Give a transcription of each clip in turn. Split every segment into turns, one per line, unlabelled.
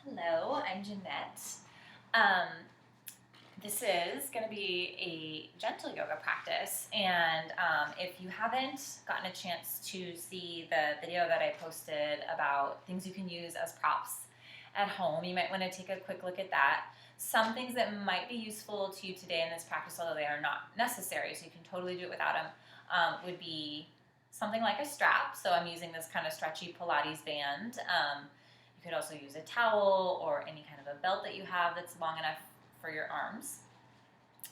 Hello, I'm Jeanette. Um, this is going to be a gentle yoga practice, and if you haven't gotten a chance to see the video that I posted about things you can use as props at home, you might want to take a quick look at that. Some things that might be useful to you today in this practice, although they are not necessary, so you can totally do it without them, would be something like a strap. So I'm using this kind of stretchy Pilates band. You could also use a towel or any kind of a belt that you have that's long enough for your arms.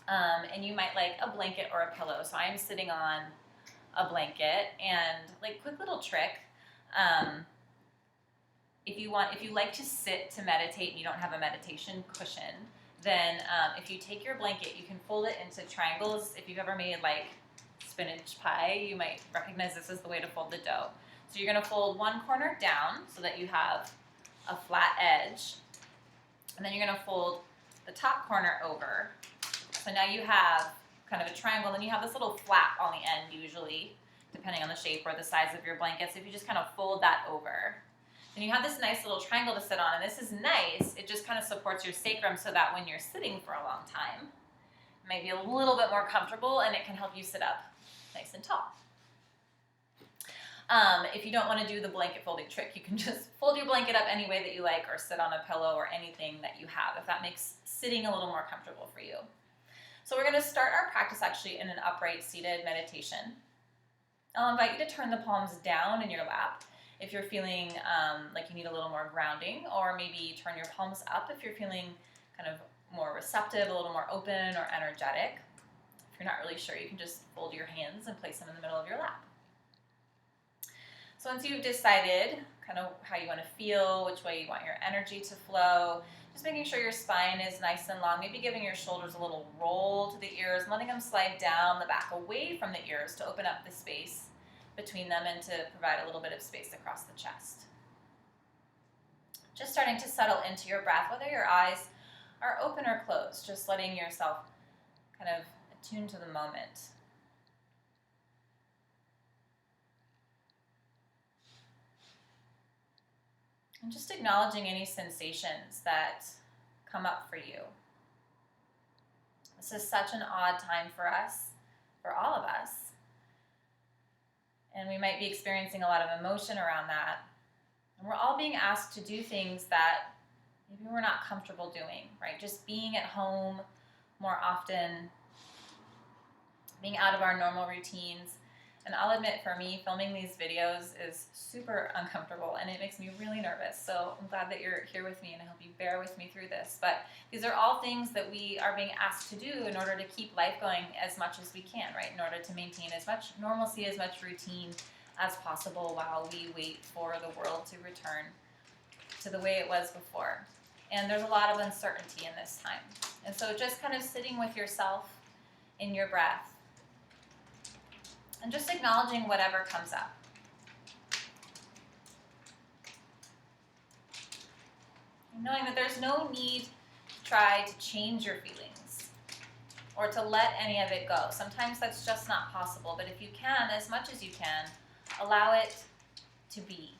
And you might like a blanket or a pillow. So I'm sitting on a blanket, and like quick little trick. If you like to sit to meditate and you don't have a meditation cushion, then if you take your blanket, you can fold it into triangles. If you've ever made like spinach pie, you might recognize this as the way to fold the dough. So you're going to fold one corner down so that you have a flat edge, and then you're going to fold the top corner over. So now you have kind of a triangle, and then you have this little flap on the end usually, depending on the shape or the size of your blanket. So if you just kind of fold that over, then you have this nice little triangle to sit on, and this is nice. It just kind of supports your sacrum so that when you're sitting for a long time, it might be a little bit more comfortable, and it can help you sit up nice and tall. If you don't want to do the blanket folding trick, you can just fold your blanket up any way that you like, or sit on a pillow or anything that you have, if that makes sitting a little more comfortable for you. So we're going to start our practice actually in an upright seated meditation. I'll invite you to turn the palms down in your lap if you're feeling like you need a little more grounding, or maybe turn your palms up if you're feeling kind of more receptive, a little more open or energetic. If you're not really sure, you can just fold your hands and place them in the middle of your lap. So once you've decided kind of how you want to feel, which way you want your energy to flow, just making sure your spine is nice and long, maybe giving your shoulders a little roll to the ears, letting them slide down the back away from the ears to open up the space between them and to provide a little bit of space across the chest. Just starting to settle into your breath, whether your eyes are open or closed, just letting yourself kind of attune to the moment. And just acknowledging any sensations that come up for you. This is such an odd time for us, for all of us. And we might be experiencing a lot of emotion around that. And we're all being asked to do things that maybe we're not comfortable doing, right? Just being at home more often, being out of our normal routines. And I'll admit, for me, filming these videos is super uncomfortable, and it makes me really nervous. So I'm glad that you're here with me, and I hope you bear with me through this. But these are all things that we are being asked to do in order to keep life going as much as we can, right? In order to maintain as much normalcy, as much routine as possible while we wait for the world to return to the way it was before. And there's a lot of uncertainty in this time. And so just kind of sitting with yourself in your breath, and just acknowledging whatever comes up. And knowing that there's no need to try to change your feelings or to let any of it go. Sometimes that's just not possible, but if you can, as much as you can, allow it to be.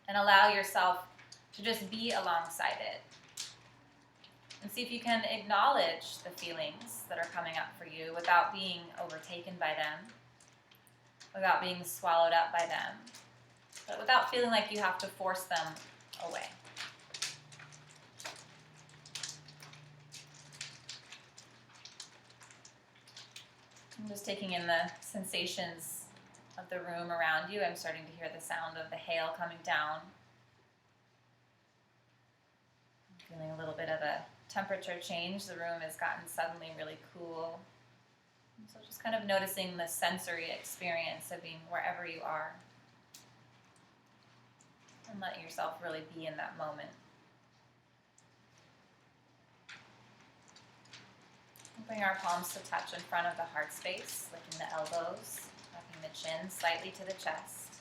And allow yourself to just be alongside it. And see if you can acknowledge the feelings that are coming up for you without being overtaken by them, without being swallowed up by them, but without feeling like you have to force them away. I'm just taking in the sensations of the room around you. I'm starting to hear the sound of the hail coming down. I'm feeling a little bit of a temperature change. The room has gotten suddenly really cool. So just kind of noticing the sensory experience of being wherever you are. And letting yourself really be in that moment. Bring our palms to touch in front of the heart space, lifting the elbows, tucking the chin slightly to the chest.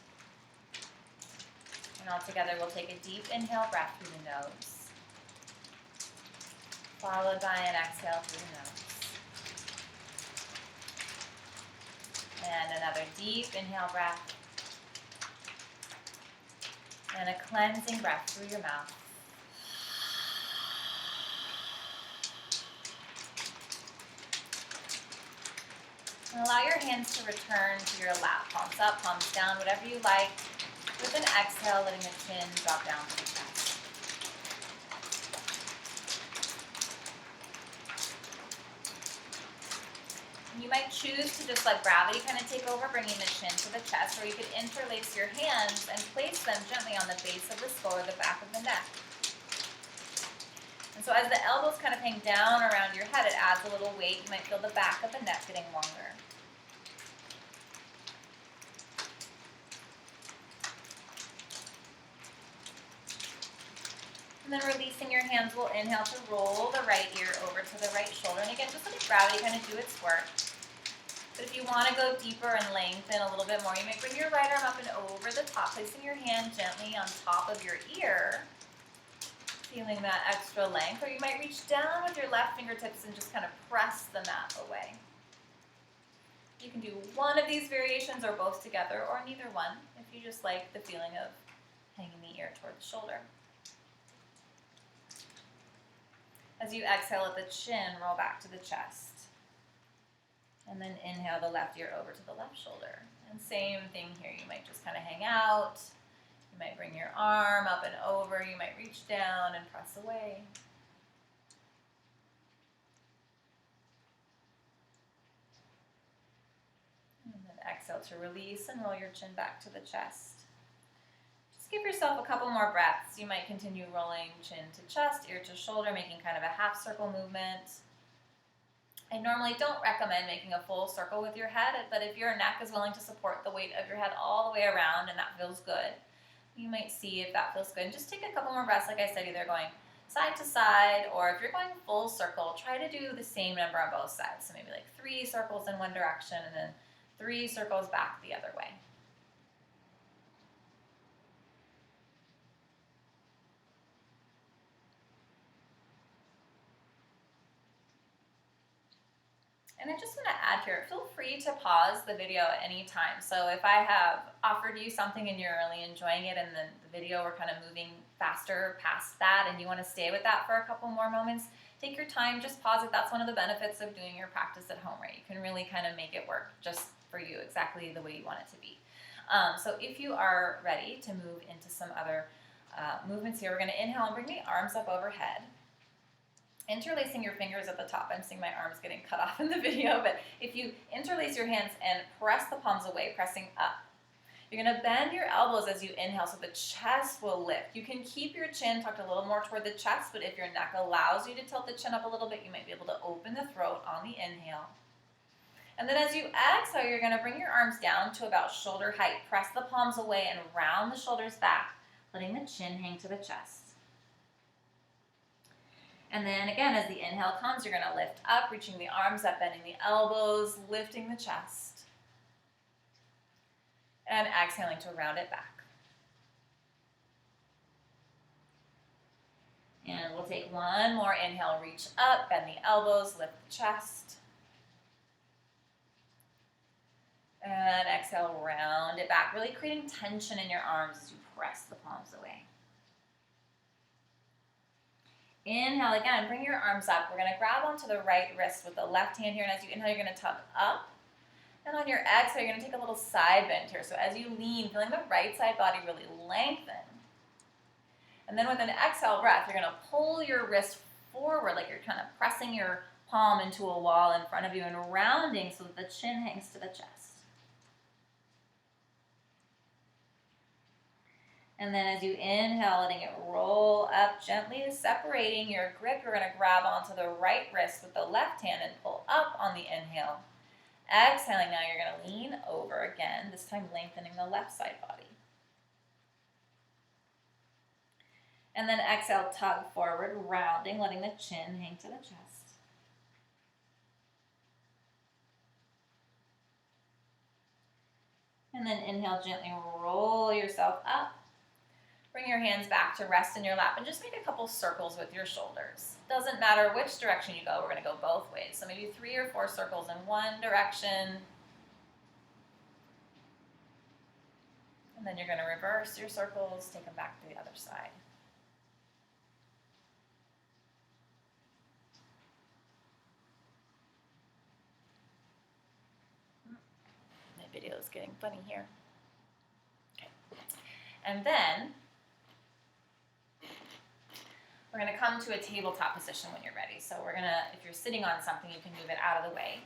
And all together we'll take a deep inhale breath through the nose, followed by an exhale through the nose. And another deep inhale breath. And a cleansing breath through your mouth. And allow your hands to return to your lap. Palms up, palms down, whatever you like. With an exhale, letting the chin drop down to the chest. You might choose to just let gravity kind of take over, bringing the chin to the chest, or you could interlace your hands and place them gently on the base of the skull or the back of the neck. And so as the elbows kind of hang down around your head, it adds a little weight. You might feel the back of the neck getting longer. And then releasing your hands, we'll inhale to roll the right ear over to the right shoulder. And again, just let gravity kind of do its work. But if you want to go deeper and lengthen a little bit more, you might bring your right arm up and over the top, placing your hand gently on top of your ear, feeling that extra length. Or you might reach down with your left fingertips and just kind of press the mat away. You can do one of these variations or both together, or neither one, if you just like the feeling of hanging the ear toward the shoulder. As you exhale, let the chin roll back to the chest. And then inhale the left ear over to the left shoulder. And same thing here. You might just kind of hang out. You might bring your arm up and over. You might reach down and press away. And then exhale to release and roll your chin back to the chest. Give yourself a couple more breaths. You might continue rolling chin to chest, ear to shoulder, making kind of a half circle movement. I normally don't recommend making a full circle with your head, but if your neck is willing to support the weight of your head all the way around and that feels good, you might see if that feels good. And just take a couple more breaths, like I said, either going side to side, or if you're going full circle, try to do the same number on both sides. So maybe like 3 circles in one direction and then 3 circles back the other way. And I just want to add here, feel free to pause the video at any time. So if I have offered you something and you're really enjoying it and then the video we're kind of moving faster past that and you want to stay with that for a couple more moments, take your time, just pause it. That's one of the benefits of doing your practice at home, right? You can really kind of make it work just for you exactly the way you want it to be. So if you are ready to move into some other movements here, we're going to inhale and bring the arms up overhead. Interlacing your fingers at the top. I'm seeing my arms getting cut off in the video, but if you interlace your hands and press the palms away, pressing up, you're going to bend your elbows as you inhale so the chest will lift. You can keep your chin tucked a little more toward the chest, but if your neck allows you to tilt the chin up a little bit, you might be able to open the throat on the inhale. And then as you exhale, you're going to bring your arms down to about shoulder height. Press the palms away and round the shoulders back, letting the chin hang to the chest. And then again, as the inhale comes, you're going to lift up, reaching the arms up, bending the elbows, lifting the chest. And exhaling to round it back. And we'll take one more inhale, reach up, bend the elbows, lift the chest. And exhale, round it back, really creating tension in your arms as you press the palms away. Inhale again, bring your arms up. We're going to grab onto the right wrist with the left hand here, and as you inhale, you're going to tug up. And on your exhale, you're going to take a little side bend here. So as you lean, feeling the right side body really lengthen. And then with an exhale breath, you're going to pull your wrist forward, like you're kind of pressing your palm into a wall in front of you and rounding so that the chin hangs to the chest. And then as you inhale, letting it roll up gently, separating your grip, you're going to grab onto the right wrist with the left hand and pull up on the inhale. Exhaling, now you're going to lean over again, this time lengthening the left side body. And then exhale, tug forward, rounding, letting the chin hang to the chest. And then inhale, gently roll yourself up. Bring your hands back to rest in your lap and just make a couple circles with your shoulders. Doesn't matter which direction you go, we're going to go both ways. So maybe 3 or 4 circles in one direction And then you're going to reverse your circles, take them back to the other side. My video is getting funny here. Okay. And then we're going to come to a tabletop position when you're ready. So we're going to, if you're sitting on something, you can move it out of the way.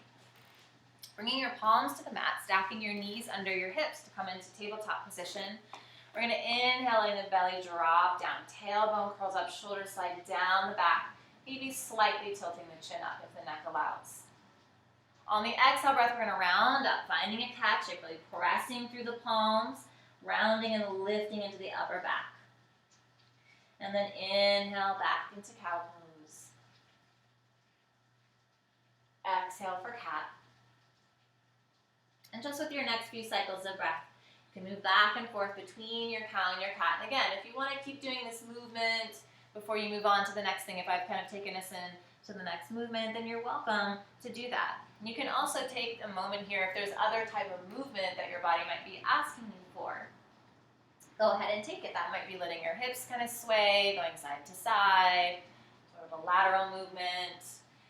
Bringing your palms to the mat, stacking your knees under your hips to come into tabletop position. We're going to inhale, letting the belly drop down. Tailbone curls up, shoulders slide down the back, maybe slightly tilting the chin up if the neck allows. On the exhale breath, we're going to round up, finding a cat shape, really pressing through the palms, rounding and lifting into the upper back. And then inhale back into cow pose. Exhale for cat. And just with your next few cycles of breath, you can move back and forth between your cow and your cat. And again, if you want to keep doing this movement before you move on to the next thing, if I've kind of taken us in to the next movement, then you're welcome to do that. And you can also take a moment here if there's other type of movement that your body might be asking you for. Go ahead and take it. That might be letting your hips kind of sway, going side to side, sort of a lateral movement.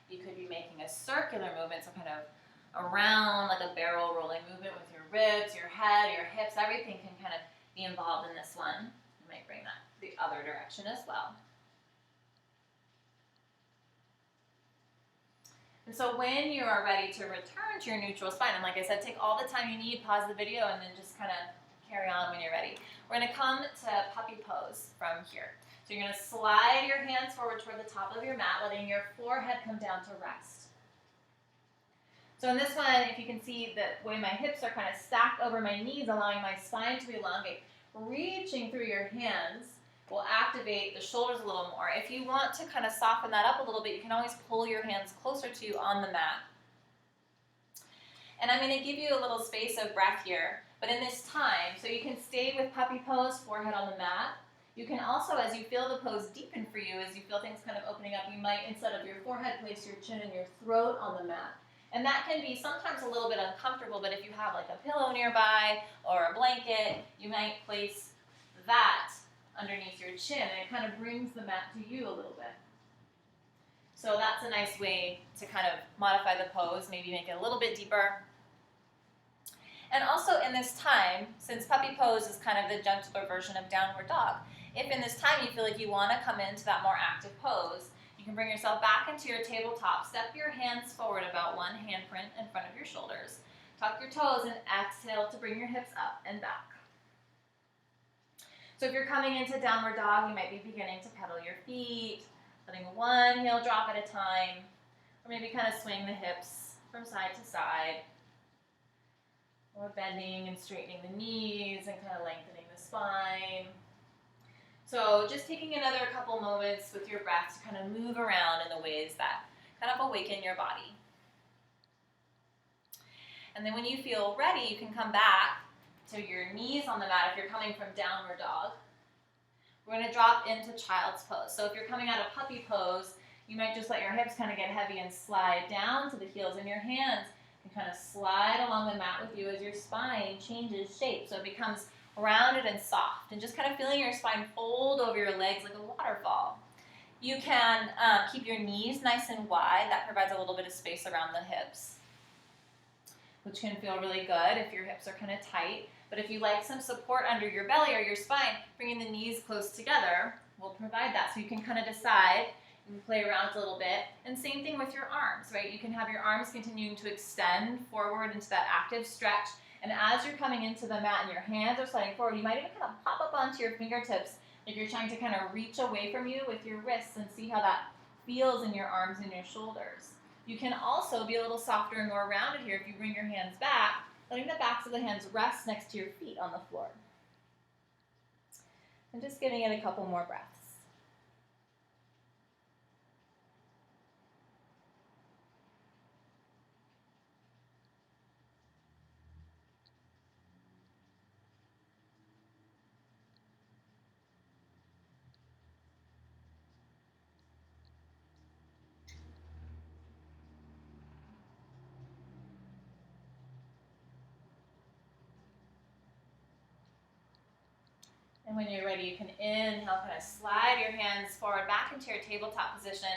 You could be making a circular movement, so kind of around like a barrel rolling movement with your ribs, your head, your hips. Everything can kind of be involved in this one. You might bring that the other direction as well. And so when you are ready to return to your neutral spine, and like I said, take all the time you need, pause the video, and then just kind of carry on when you're ready. We're going to come to puppy pose from here. So you're going to slide your hands forward toward the top of your mat, letting your forehead come down to rest. So in this one, if you can see the way my hips are kind of stacked over my knees, allowing my spine to elongate, reaching through your hands will activate the shoulders a little more. If you want to kind of soften that up a little bit, you can always pull your hands closer to you on the mat. And I'm going to give you a little space of breath here, but in this time, so you can stay with puppy pose, forehead on the mat. You can also, as you feel the pose deepen for you, as you feel things kind of opening up, you might, instead of your forehead, place your chin and your throat on the mat. And that can be sometimes a little bit uncomfortable, but if you have like a pillow nearby or a blanket, you might place that underneath your chin, and it kind of brings the mat to you a little bit. So that's a nice way to kind of modify the pose, maybe make it a little bit deeper. And also in this time, since puppy pose is kind of the gentler version of downward dog, if in this time you feel like you want to come into that more active pose, you can bring yourself back into your tabletop. Step your hands forward about one handprint in front of your shoulders. Tuck your toes and exhale to bring your hips up and back. So if you're coming into downward dog, you might be beginning to pedal your feet, letting one heel drop at a time, or maybe kind of swing the hips from side to side, or bending and straightening the knees and kind of lengthening the spine. So just taking another couple moments with your breath to kind of move around in the ways that kind of awaken your body. And then when you feel ready, you can come back to your knees on the mat if you're coming from downward dog. We're going to drop into child's pose. So if you're coming out of puppy pose, you might just let your hips kind of get heavy and slide down to the heels, and your hands can kind of slide along the mat with you as your spine changes shape. So it becomes rounded and soft, and just kind of feeling your spine fold over your legs like a waterfall. You can keep your knees nice and wide. That provides a little bit of space around the hips, which can feel really good if your hips are kind of tight. But if you like some support under your belly or your spine, bringing the knees close together will provide that. So you can kind of decide and play around a little bit. And same thing with your arms, right? You can have your arms continuing to extend forward into that active stretch. And as you're coming into the mat and your hands are sliding forward, you might even kind of pop up onto your fingertips like you're trying to kind of reach away from you with your wrists, and see how that feels in your arms and your shoulders. You can also be a little softer and more rounded here if you bring your hands back, letting the backs of the hands rest next to your feet on the floor. And just giving it a couple more breaths. And when you're ready, you can inhale, kind of slide your hands forward back into your tabletop position.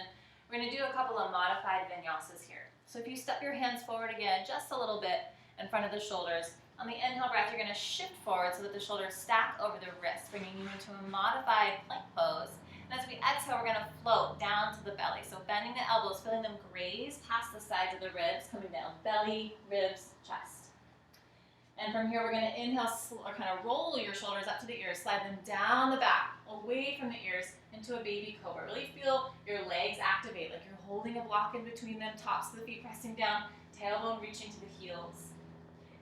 We're going to do a couple of modified vinyasas here. So if you step your hands forward again, just a little bit in front of the shoulders, on the inhale breath, you're going to shift forward so that the shoulders stack over the wrists, bringing you into a modified plank pose. And as we exhale, we're going to float down to the belly. So bending the elbows, feeling them graze past the sides of the ribs, coming down belly, ribs, chest. And from here, we're going to inhale, or kind of roll your shoulders up to the ears, slide them down the back, away from the ears, into a baby cobra. Really feel your legs activate, like you're holding a block in between them, tops of the feet pressing down, tailbone reaching to the heels.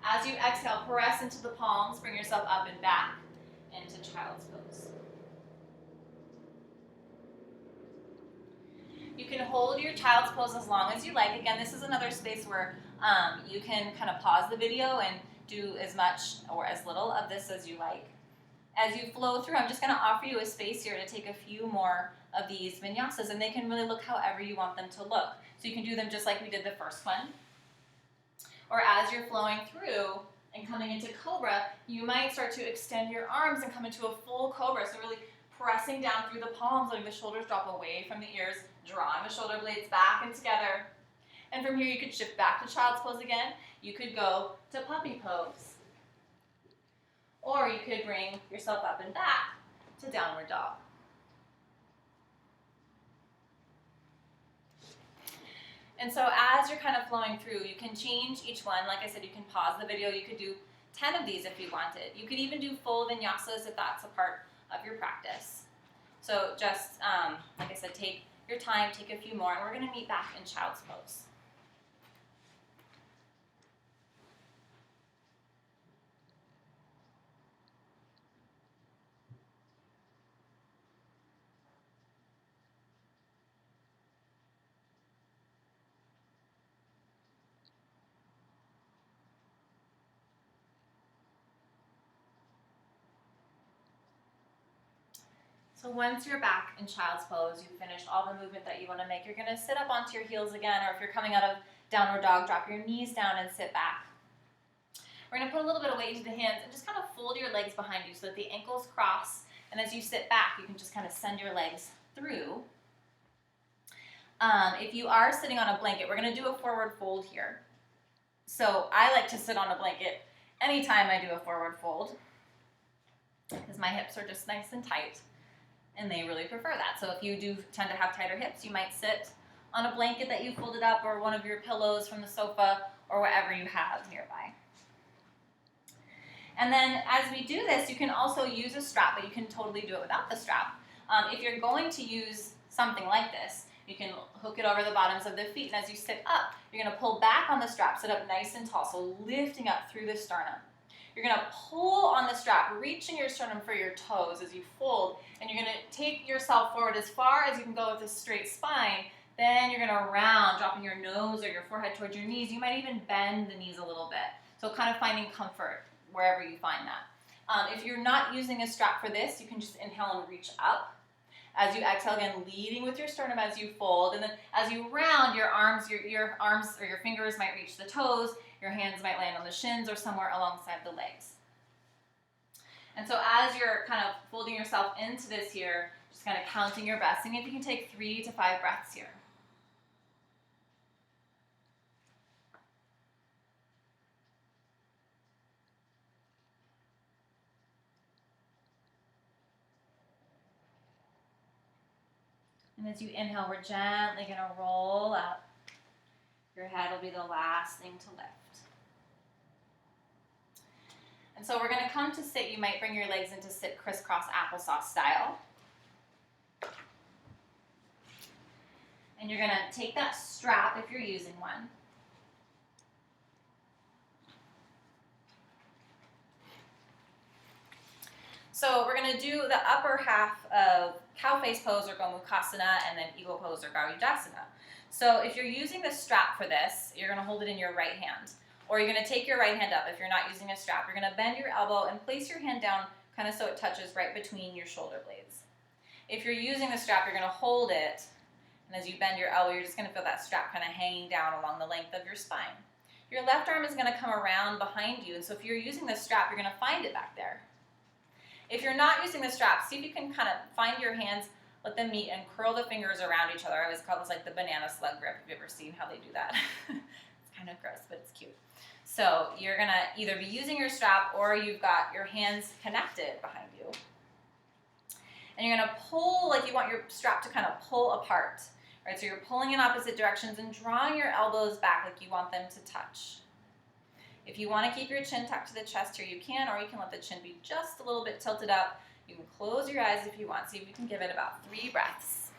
As you exhale, press into the palms, bring yourself up and back into child's pose. You can hold your child's pose as long as you like. Again, this is another space where you can kind of pause the video and do as much or as little of this as you like. As you flow through, I'm just going to offer you a space here to take a few more of these vinyasas, and they can really look however you want them to look. So you can do them just like we did the first one. Or as you're flowing through and coming into cobra, you might start to extend your arms and come into a full cobra. So really pressing down through the palms, letting the shoulders drop away from the ears, drawing the shoulder blades back and together. And from here, you could shift back to child's pose again. You could go to puppy pose. Or you could bring yourself up and back to downward dog. And so as you're kind of flowing through, you can change each one. Like I said, you can pause the video. You could do 10 of these if you wanted. You could even do full vinyasas if that's a part of your practice. So just, like I said, take your time, take a few more, and we're going to meet back in child's pose. So once you're back in child's pose, you've finished all the movement that you want to make, you're going to sit up onto your heels again, or if you're coming out of downward dog, drop your knees down and sit back. We're going to put a little bit of weight into the hands and just kind of fold your legs behind you so that the ankles cross, and as you sit back, you can just kind of send your legs through. If you are sitting on a blanket, we're going to do a forward fold here. So I like to sit on a blanket anytime I do a forward fold because my hips are just nice and tight. And they really prefer that. So if you do tend to have tighter hips, you might sit on a blanket that you folded up or one of your pillows from the sofa or whatever you have nearby. And then as we do this, you can also use a strap, but you can totally do it without the strap. If you're going to use something like this, you can hook it over the bottoms of the feet, and as you sit up, you're going to pull back on the strap, sit up nice and tall, so lifting up through the sternum. You're going to pull on the strap, reaching your sternum for your toes as you fold, and you're going to take yourself forward as far as you can go with a straight spine. Then you're going to round, dropping your nose or your forehead towards your knees. You might even bend the knees a little bit. So kind of finding comfort wherever you find that. If you're not using a strap for this, you can just inhale and reach up. As you exhale, again, leading with your sternum as you fold. And then as you round, your arms or your fingers might reach the toes. Your hands might land on the shins or somewhere alongside the legs. And so as you're kind of folding yourself into this here, just kind of counting your breaths, seeing if you can take 3 to 5 breaths here. And as you inhale, we're gently going to roll up. Your head will be the last thing to lift. And so we're going to come to sit. You might bring your legs into sit crisscross applesauce style. And you're going to take that strap if you're using one. So we're going to do the upper half of cow face pose or Gomukhasana, and then eagle pose or Garudasana. So if you're using the strap for this, you're going to hold it in your right hand. Or you're going to take your right hand up if you're not using a strap. You're going to bend your elbow and place your hand down kind of so it touches right between your shoulder blades. If you're using the strap, you're going to hold it, and as you bend your elbow, you're just going to feel that strap kind of hanging down along the length of your spine. Your left arm is going to come around behind you, and so if you're using the strap, you're going to find it back there. If you're not using the strap, see if you can kind of find your hands, let them meet, and curl the fingers around each other. I always call this like the banana slug grip. Have you ever seen how they do that? It's kind of gross, but it's cute. So you're gonna either be using your strap or you've got your hands connected behind you. And you're gonna pull like you want your strap to kind of pull apart. Right, so you're pulling in opposite directions and drawing your elbows back like you want them to touch. If you want to keep your chin tucked to the chest here, you can, or you can let the chin be just a little bit tilted up. You can close your eyes if you want. See if you can give it about 3 breaths.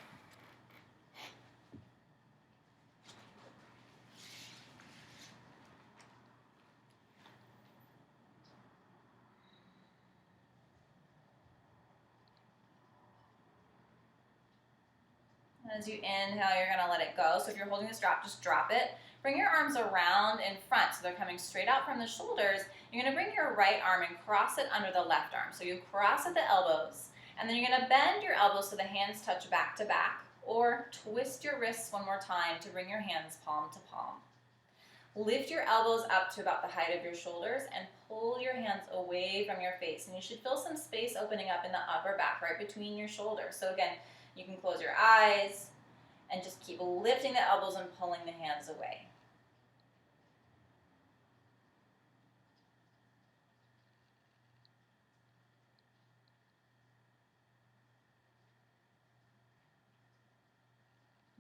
As you inhale, you're going to let it go. So if you're holding the strap, just drop it. Bring your arms around in front so they're coming straight out from the shoulders. You're going to bring your right arm and cross it under the left arm. So you cross at the elbows, and then you're going to bend your elbows so the hands touch back to back, or twist your wrists one more time to bring your hands palm to palm. Lift your elbows up to about the height of your shoulders and pull your hands away from your face. And you should feel some space opening up in the upper back right between your shoulders. So again, you can close your eyes and just keep lifting the elbows and pulling the hands away.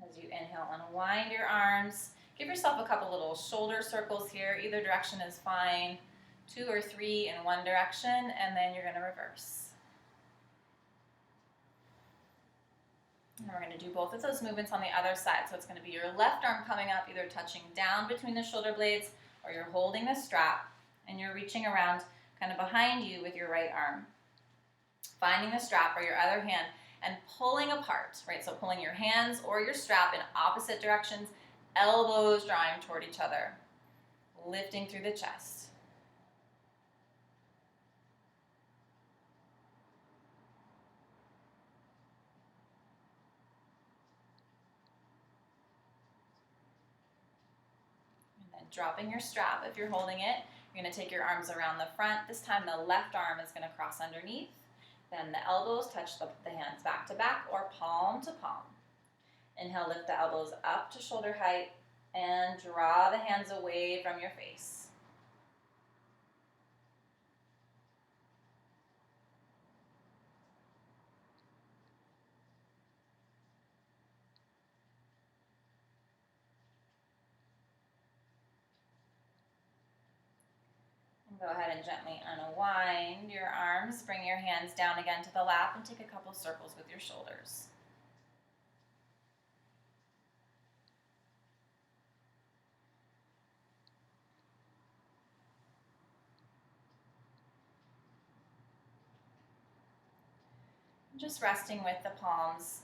As you inhale, unwind your arms. Give yourself a couple little shoulder circles here. Either direction is fine. 2 or 3 in one direction, and then you're going to reverse. And we're going to do both of those movements on the other side. So it's going to be your left arm coming up, either touching down between the shoulder blades, or you're holding the strap, and you're reaching around kind of behind you with your right arm. Finding the strap or your other hand and pulling apart, right? So pulling your hands or your strap in opposite directions, elbows drawing toward each other, lifting through the chest. Dropping your strap if you're holding it. You're going to take your arms around the front. This time the left arm is going to cross underneath. Then the elbows touch the hands back to back or palm to palm. Inhale, lift the elbows up to shoulder height and draw the hands away from your face. Go ahead and gently unwind your arms. Bring your hands down again to the lap and take a couple circles with your shoulders. Just resting with the palms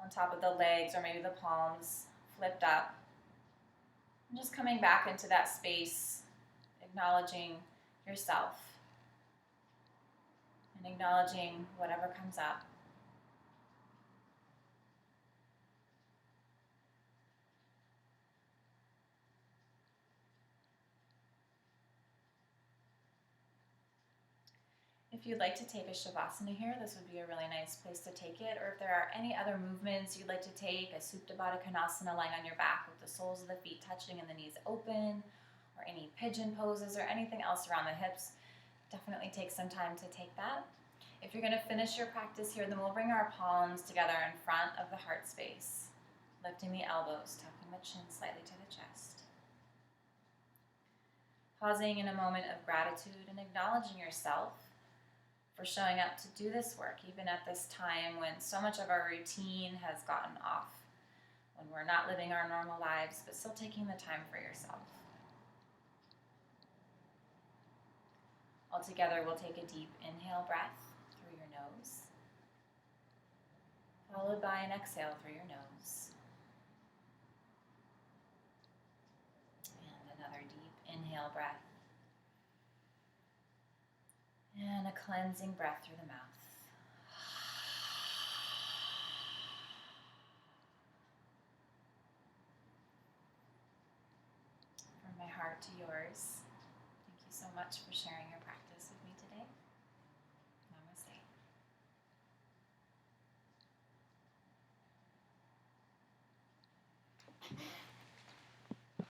on top of the legs, or maybe the palms flipped up. And just coming back into that space, acknowledging yourself and acknowledging whatever comes up. If you'd like to take a Shavasana here, this would be a really nice place to take it. Or if there are any other movements you'd like to take, a Supta Baddha Konasana lying on your back with the soles of the feet touching and the knees open, or any pigeon poses or anything else around the hips, definitely take some time to take that. If you're going to finish your practice here, then we'll bring our palms together in front of the heart space, lifting the elbows, tucking the chin slightly to the chest. Pausing in a moment of gratitude and acknowledging yourself for showing up to do this work, even at this time when so much of our routine has gotten off, when we're not living our normal lives, but still taking the time for yourself. Altogether, we'll take a deep inhale breath through your nose, followed by an exhale through your nose. And another deep inhale breath. And a cleansing breath through the mouth. From my heart to yours, thank you so much for sharing your practice with me today. Namaste.